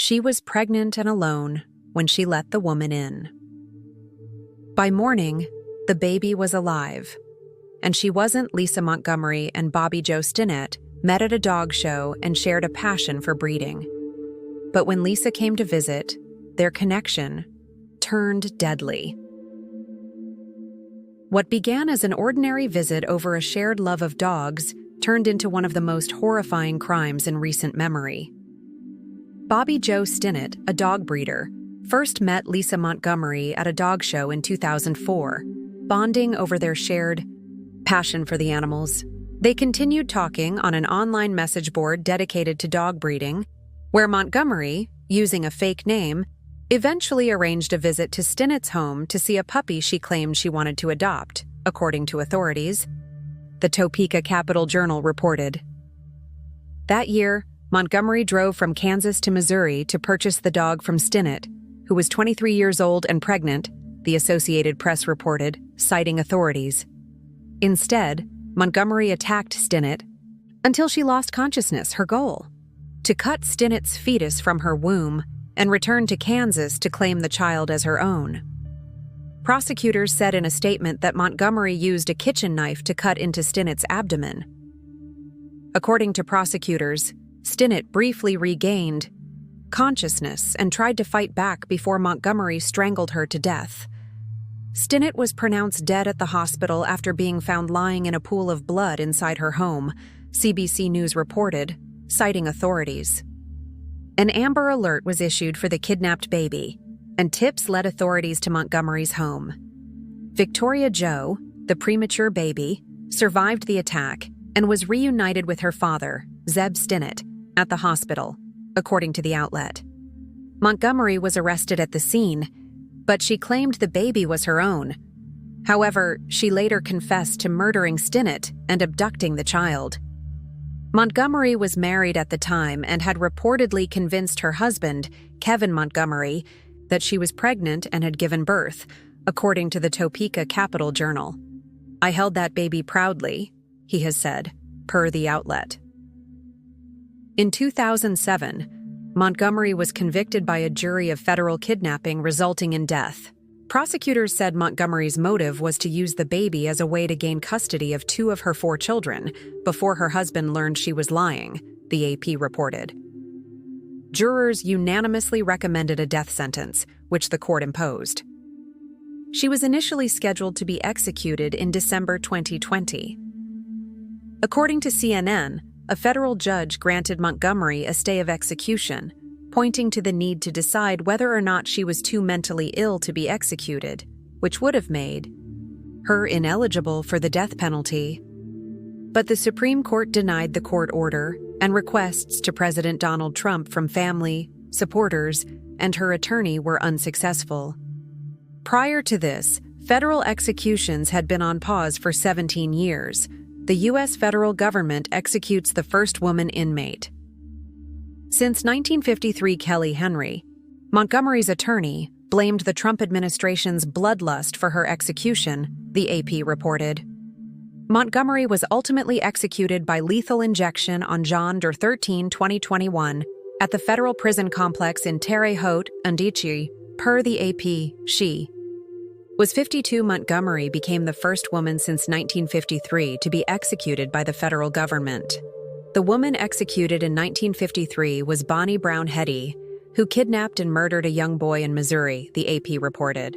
She was pregnant and alone when she let the woman in. By morning, the baby was alive, and she wasn't Lisa Montgomery and Bobbie Jo Stinnett met at a dog show and shared a passion for breeding. But when Lisa came to visit, their connection turned deadly. What began as an ordinary visit over a shared love of dogs turned into one of the most horrifying crimes in recent memory. Bobbie Jo Stinnett, a dog breeder, first met Lisa Montgomery at a dog show in 2004, bonding over their shared passion for the animals. They continued talking on an online message board dedicated to dog breeding, where Montgomery, using a fake name, eventually arranged a visit to Stinnett's home to see a puppy she claimed she wanted to adopt, according to authorities. The Topeka Capital-Journal reported. That year, Montgomery drove from Kansas to Missouri to purchase the dog from Stinnett, who was 23 years old and pregnant, the Associated Press reported, citing authorities. Instead, Montgomery attacked Stinnett until she lost consciousness, her goal: to cut Stinnett's fetus from her womb and return to Kansas to claim the child as her own. Prosecutors said in a statement that Montgomery used a kitchen knife to cut into Stinnett's abdomen. According to prosecutors, Stinnett briefly regained consciousness and tried to fight back before Montgomery strangled her to death. Stinnett was pronounced dead at the hospital after being found lying in a pool of blood inside her home, CBC News reported, citing authorities. An Amber Alert was issued for the kidnapped baby, and tips led authorities to Montgomery's home. Victoria Jo, the premature baby, survived the attack and was reunited with her father, Zeb Stinnett, at the hospital, according to the outlet. Montgomery was arrested at the scene, but she claimed the baby was her own. However, she later confessed to murdering Stinnett and abducting the child. Montgomery was married at the time and had reportedly convinced her husband, Kevin Montgomery, that she was pregnant and had given birth, according to the Topeka Capital-Journal. "I held that baby proudly," he has said, per the outlet. In 2007, Montgomery was convicted by a jury of federal kidnapping resulting in death. Prosecutors said Montgomery's motive was to use the baby as a way to gain custody of 2 of her 4 children before her husband learned she was lying, the AP reported. Jurors unanimously recommended a death sentence, which the court imposed. She was initially scheduled to be executed in December 2020. According to CNN, a federal judge granted Montgomery a stay of execution, pointing to the need to decide whether or not she was too mentally ill to be executed, which would have made her ineligible for the death penalty. But the Supreme Court denied the court order, and requests to President Donald Trump from family, supporters, and her attorney were unsuccessful. Prior to this, federal executions had been on pause for 17 years. The U.S. federal government executes the first woman inmate. Since 1953, Kelly Henry, Montgomery's attorney, blamed the Trump administration's bloodlust for her execution, the AP reported. Montgomery was ultimately executed by lethal injection on John 13, 2021, at the federal prison complex in Terre Haute, Ontario, per the AP. She was 52. Montgomery became the first woman since 1953 to be executed by the federal government. The woman executed in 1953 was Bonnie Brown Hetty, who kidnapped and murdered a young boy in Missouri, the AP reported.